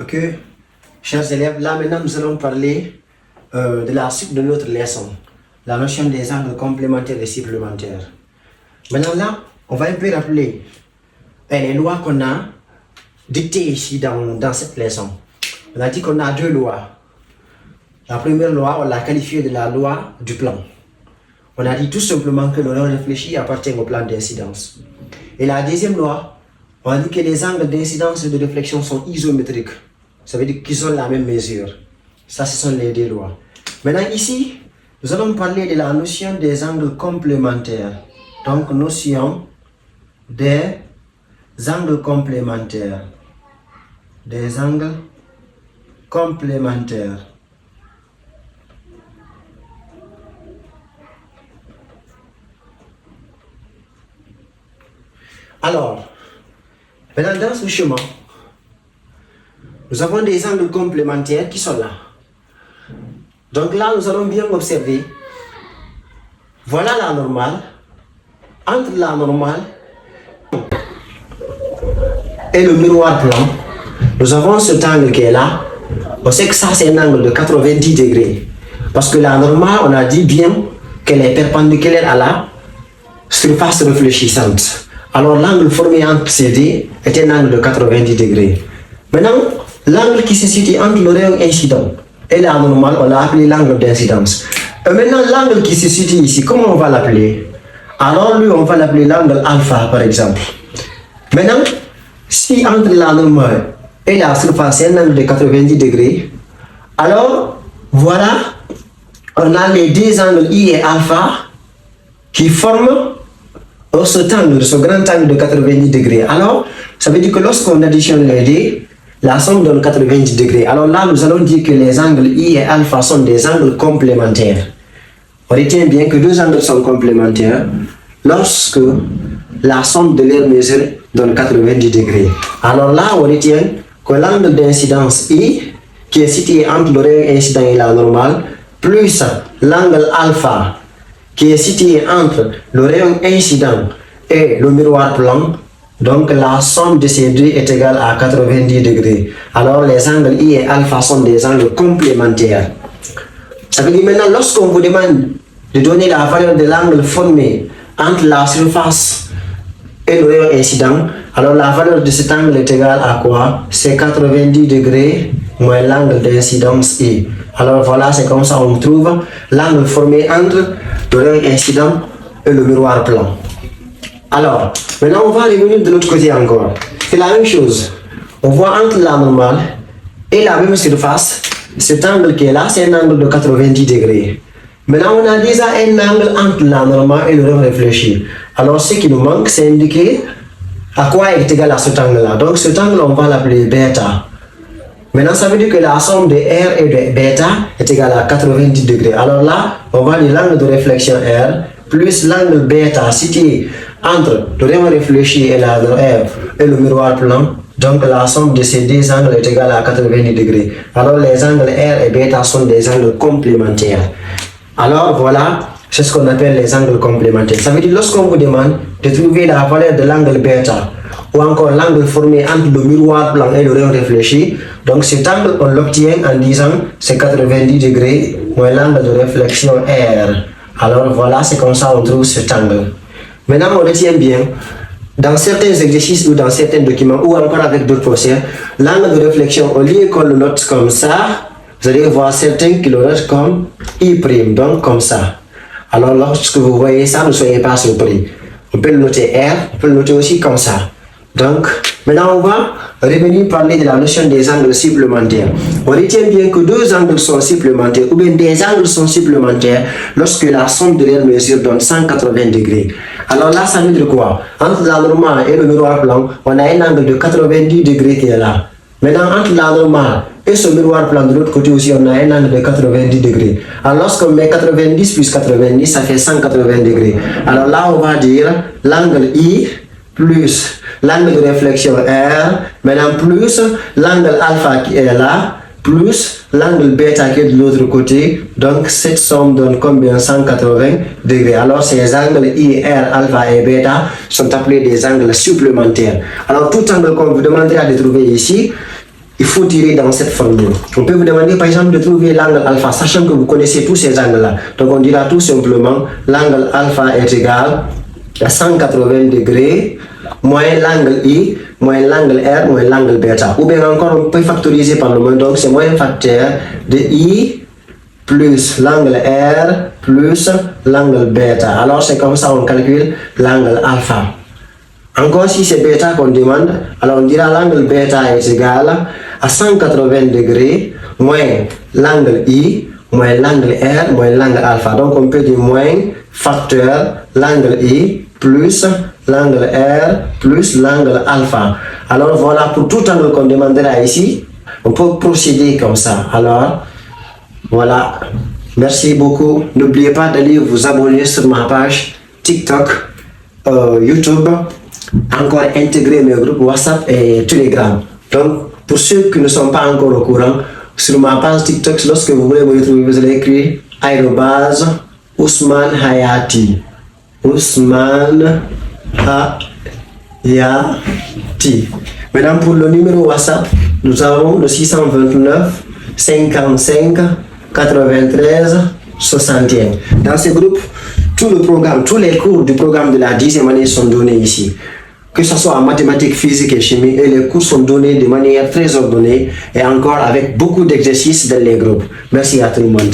que, chers élèves, là maintenant nous allons parler de la suite de notre leçon, la notion des angles complémentaires et supplémentaires. Maintenant là, on va un peu rappeler les lois qu'on a dictées ici dans cette leçon. On a dit qu'on a deux lois. La première loi, on l'a qualifiée de la loi du plan. On a dit tout simplement que le rayon réfléchi appartient au plan d'incidence. Et la deuxième loi, on a dit que les angles d'incidence et de réflexion sont isométriques. Ça veut dire qu'ils ont la même mesure. Ça, ce sont les deux lois. Maintenant ici, nous allons parler de la notion des angles complémentaires. Donc, notion des angles complémentaires. Des angles complémentaires. Alors, maintenant dans ce chemin, nous avons des angles complémentaires qui sont là. Donc là, nous allons bien observer. Voilà la normale. Entre la normale et le miroir plan, nous avons cet angle qui est là. On sait que ça, c'est un angle de 90 degrés. Parce que la normale, on a dit bien qu'elle est perpendiculaire à la surface réfléchissante. Alors l'angle formé entre ces deux est un angle de 90 degrés. Maintenant, l'angle qui se situe entre le rayon incident et la normale, on l'a appelé l'angle d'incidence. Et maintenant, l'angle qui se situe ici, comment on va l'appeler? Alors lui, on va l'appeler l'angle alpha, par exemple. Maintenant, si entre la normale et la surface, c'est un angle de 90 degrés, alors voilà, on a les deux angles I et alpha qui forment cet angle, ce grand angle de 90 degrés. Alors, ça veut dire que lorsqu'on additionne les deux, la somme donne 90 degrés. Alors là, nous allons dire que les angles I et alpha sont des angles complémentaires. On retient bien que deux angles sont complémentaires lorsque la somme de leurs mesures donne 90 degrés. Alors là, on retient que l'angle d'incidence I, qui est situé entre le rayon incident et la normale, plus l'angle alpha, qui est situé entre le rayon incident et le miroir plan, donc la somme de ces deux est égale à 90 degrés. Alors les angles I et alpha sont des angles complémentaires. Ça veut dire maintenant, lorsqu'on vous demande de donner la valeur de l'angle formé entre la surface et le rayon incident, alors la valeur de cet angle est égale à quoi? C'est 90 degrés moins l'angle d'incidence I. Alors voilà, c'est comme ça on trouve l'angle formé entre le rayon incident et le miroir plan. Alors, maintenant on va revenir de l'autre côté encore. C'est la même chose. On voit entre la normale et la même surface, cet angle qui est là, c'est un angle de 90 degrés. Maintenant on a déjà un angle entre la normale et le rayon réfléchi. Alors ce qui nous manque, c'est indiquer à quoi est égal à cet angle-là. Donc cet angle, on va l'appeler bêta. Maintenant, ça veut dire que la somme de R et de bêta est égale à 90 degrés. Alors là, on va dire l'angle de réflexion R plus l'angle bêta situé entre le rayon réfléchi et la R et le miroir plan. Donc la somme de ces deux angles est égale à 90 degrés. Alors les angles R et bêta sont des angles complémentaires. Alors voilà, c'est ce qu'on appelle les angles complémentaires. Ça veut dire lorsqu'on vous demande de trouver la valeur de l'angle bêta ou encore l'angle formé entre le miroir plan et le rayon réfléchi, donc cet angle on l'obtient en disant c'est 90 degrés moins l'angle de réflexion R. Alors voilà, c'est comme ça on trouve cet angle. Maintenant on retient bien, dans certains exercices ou dans certains documents ou encore avec d'autres professeurs, l'angle de réflexion, au lieu qu'on le note comme ça, vous allez voir certains qui le notent comme I', donc comme ça. Alors lorsque vous voyez ça, ne soyez pas surpris. On peut le noter R, on peut le noter aussi comme ça. Donc, maintenant on va revenir parler de la notion des angles supplémentaires. On retient bien que deux angles sont supplémentaires ou bien des angles sont supplémentaires lorsque la somme de leurs mesures donne 180 degrés. Alors là, ça veut dire quoi? Entre la normale et le miroir plan, on a un angle de 90 degrés qui est là. Maintenant, entre la normale et ce miroir plan de l'autre côté aussi, on a un angle de 90 degrés. Alors lorsqu'on met 90 plus 90, ça fait 180 degrés. Alors là, on va dire l'angle I plus l'angle de réflexion R, maintenant plus l'angle alpha qui est là, plus l'angle bêta qui est de l'autre côté. Donc cette somme donne combien? 180 degrés. Alors ces angles I, R, alpha et bêta sont appelés des angles supplémentaires. Alors tout angle qu'on vous demandera de trouver ici, il faut tirer dans cette formule. On peut vous demander par exemple de trouver l'angle alpha, sachant que vous connaissez tous ces angles-là. Donc on dira tout simplement l'angle alpha est égal à 180 degrés moins l'angle I moins l'angle R moins l'angle bêta. Ou bien encore on peut factoriser par le moins, donc c'est moins facteur de I plus l'angle R plus l'angle bêta. Alors c'est comme ça on calcule l'angle alpha. Encore si c'est bêta qu'on demande, alors on dira l'angle bêta est égal à 180 degrés moins l'angle I moins l'angle R moins l'angle alpha. Donc on peut dire moins facteur l'angle I plus l'angle R plus l'angle alpha. Alors voilà pour tout angle qu'on demandera ici. On peut procéder comme ça. Alors voilà. Merci beaucoup. N'oubliez pas d'aller vous abonner sur ma page TikTok, YouTube. Encore intégrer mes groupes WhatsApp et Telegram. Donc, pour ceux qui ne sont pas encore au courant, sur ma page TikTok, lorsque vous voulez me retrouver, vous allez écrire @Ousmane Hayati. Ousmane Hayati. Maintenant, pour le numéro WhatsApp, nous avons le 629 55 93 61. Dans ce groupe, tout le programme, tous les cours du programme de la 10e année sont donnés ici. Que ce soit en mathématiques, physique et chimie, et les cours sont donnés de manière très ordonnée et encore avec beaucoup d'exercices dans les groupes. Merci à tout le monde.